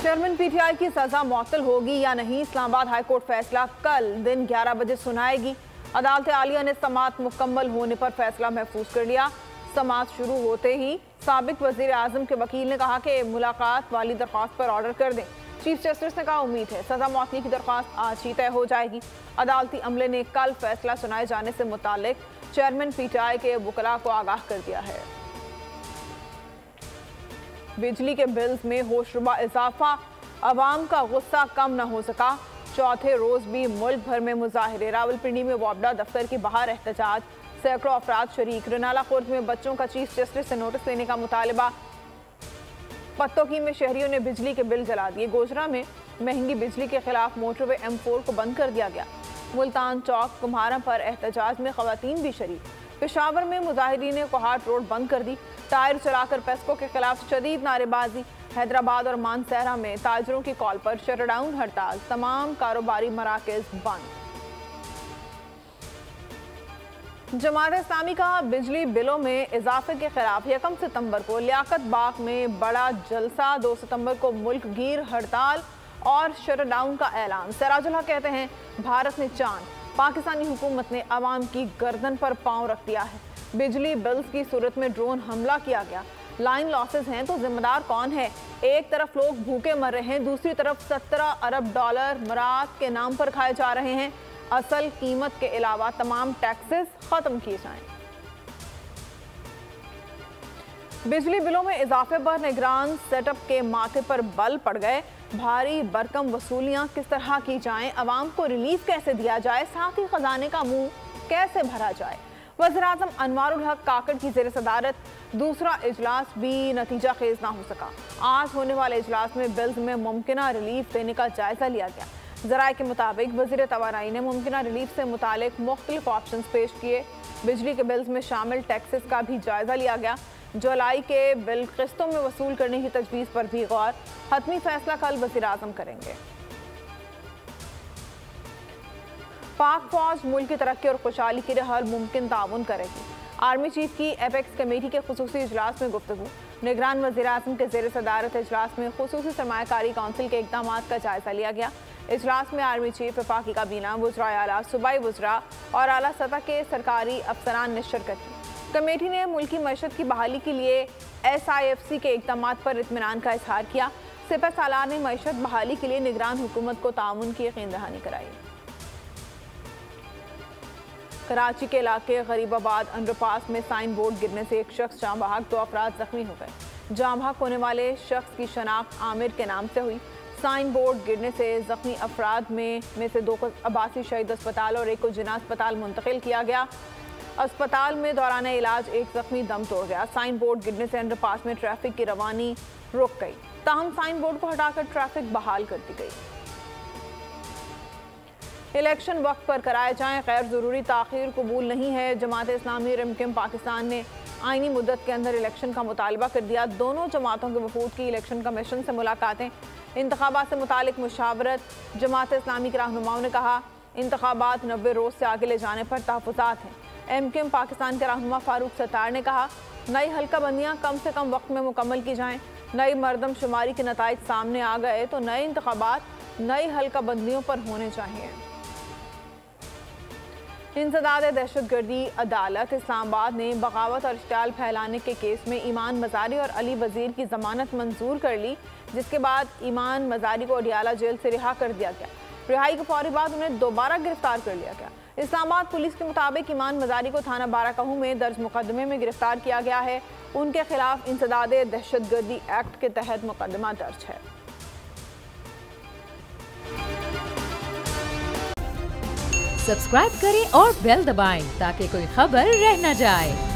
Chairman PTI की सजा मुअत्तल होगी या नहीं, इस्लामाबाद हाईकोर्ट फैसला कल दिन 11 बजे सुनाएगी। अदालत आलिया ने समाअत मुकम्मल होने पर फैसला महफूज कर लिया। समाअत शुरू होते ही साबिक वजीर आजम के वकील ने कहा कि मुलाकात वाली दरख्वास्त पर ऑर्डर कर दें। चीफ जस्टिस ने कहा उम्मीद है सजा मुअत्तली की दरख्वास्त आज ही तय हो जाएगी। अदालती अमले ने कल फैसला सुनाए जाने से मुतालिक चेयरमैन पीटीआई के वकला को आगाह कर दिया है। बिजली के बिल्स में होशरुबा इजाफा, अवाम का गुस्सा कम न हो सका। चौथे रोज भी मुल्क भर में मुजाहिरे। रावलपिंडी में वापडा दफ्तर के बाहर एहतजाज, सैकड़ों अफराद शरीक। रनाला खुर्द में बच्चों का चीफ जस्टिस से नोटिस लेने का मुतालबा। पत्तोकी में शहरियों ने बिजली के बिल जला दिए। गोजरा में महंगी बिजली के खिलाफ मोटरवे M4 को बंद कर दिया गया। मुल्तान चौक कुम्हारा पर एहतजाज में खवातीन भी शरीक। पेशावर में मुजाहिरीन ने कोहाट रोड बंद कर दी। टायर चलाकर पेस्को के खिलाफ शदीद नारेबाजी। हैदराबाद और मानसहरा में ताजरों की कॉल पर शटडाउन हड़ताल। तमाम कारोबारी मराकज बंद। जमात इस्लामी का बिजली बिलों में इजाफे के खिलाफ 1 सितंबर को लियाकत बाग में बड़ा जलसा। 2 सितंबर को मुल्क गिर हड़ताल और शटडाउन का ऐलान। सिराजुल हक कहते हैं भारत ने चांद, पाकिस्तानी हुकूमत ने अवाम की गर्दन पर पांव रख दिया है। बिजली बिल्स की सूरत में ड्रोन हमला किया गया। लाइन लॉसेस हैं तो जिम्मेदार कौन है? एक तरफ लोग भूखे मर रहे हैं, दूसरी तरफ 17 अरब डॉलर मुराद के नाम पर खाए जा रहे हैं। असल कीमत के अलावा तमाम टैक्सेस खत्म किए जाएं। बिजली बिलों में इजाफे पर निगरान सेटअप के माथे पर बल पड़ गए। भारी बरकम वसूलियां किस तरह की जाएं, अवाम को रिलीफ कैसे दिया जाए, साथ ही खजाने का मुंह कैसे भरा जाए। वज़ीर-ए-आज़म अनवारुल हक काकड़ की ज़ेर सदारत दूसरा इजलास भी नतीजा खेज ना हो सका। आज होने वाले इजलास में बिल्स में मुमकिना रिलीफ देने का जायजा लिया गया। ज़राए के मुताबिक वज़ीर तवानाई ने मुमकिना रिलीफ से मुतालिक मुख्तलिफ ऑप्शन पेश किए। बिजली के बिल्स में शामिल टैक्सेस का भी जायजा लिया गया। जुलाई के बिल किस्तों में वसूल करने की तजवीज़ पर भी गौर। हतमी फैसला कल वज़ीर-ए-आज़म करेंगे। पाक फौज मुल्क की तरक्की और खुशहाली के लिए हर मुमकिन ताउन करेगी। आर्मी चीफ की एपेक्स कमेटी के खुसूसी इजलास में गुफ्तगू। निगरान वज़ीर-ए-आज़म के ज़ेर सदारत इजलास में खुसूसी सरमायाकारी काउंसिल के इक़दामात का जायजा लिया गया। इजलास में आर्मी चीफ, वफाकी काबीना, वज़राए आला, सूबाई वज़रा और आला सतह के सरकारी अफसरान ने शिरकत की। कमेटी ने मुल्की मईशत की बहाली के लिए SIFC के इक़दामात पर इत्मीनान का इजहार किया। सिपह सालार ने मईशत बहाली के लिए निगरान हुकूमत को ताउन की यकीन दहानी कराई। कराची के इलाके गरीबाबाद अंडरपास में साइन बोर्ड गिरने से एक शख्स जाँ बहक, 2 अफराद जख्मी हो गए। जाँ बहक होने वाले शख्स की शनाख्त आमिर के नाम से हुई। साइन बोर्ड गिरने से जख्मी अफराद में से 2 को अब्बासी शहीद अस्पताल और 1 को जिना अस्पताल मुंतकिल किया गया। अस्पताल में दौरान इलाज एक जख्मी दम तोड़ गया। साइन बोर्ड गिरने से अंडरपास में ट्रैफिक की रवानी रुक गई। ताहम साइन बोर्ड को हटाकर ट्रैफिक बहाल कर दी गई। इलेक्शन वक्त पर कराए जाएं, गैर ज़रूरी ताख़ीर कबूल नहीं है। जमात इस्लामी और MKM पाकिस्तान ने आईनी मुद्दत के अंदर इलेक्शन का मुतालबा कर दिया। दोनों जमातों के वफूद की इलेक्शन कमीशन से मुलाकातें। इंतखाबात से मुतालिक मुशावरत। जमात इस्लामी के रहनुमाओं ने कहा इंतखाबात 90 रोज़ से आगे ले जाने पर तहफ़्फ़ुज़ात हैं। MKM पाकिस्तान के रहनुमा फारूक सत्तार ने कहा नई हल्का बंदियाँ कम से कम वक्त में मुकम्मल की जाएँ। नई मरदमशुमारी के नताइज सामने आ गए तो नए इंतखाबात नई हल्का बंदियों पर होने चाहिए। इंसदाद दहशतगर्दी अदालत इस्लामाबाद ने बगावत और इश्तियाल फैलाने के केस में ईमान मजारी और अली वजीर की जमानत मंजूर कर ली, जिसके बाद ईमान मजारी को अडियाला जेल से रिहा कर दिया गया। रिहाई के फौरी बाद उन्हें दोबारा गिरफ्तार कर लिया गया। इस्लामाबाद पुलिस के मुताबिक ईमान मजारी को थाना बाराकाहू में दर्ज मुकदमे में गिरफ्तार किया गया है। उनके खिलाफ इंसदाद दहशतगर्दी एक्ट के तहत मुकदमा दर्ज है। सब्सक्राइब करें और बेल दबाएं ताकि कोई खबर रह न जाए।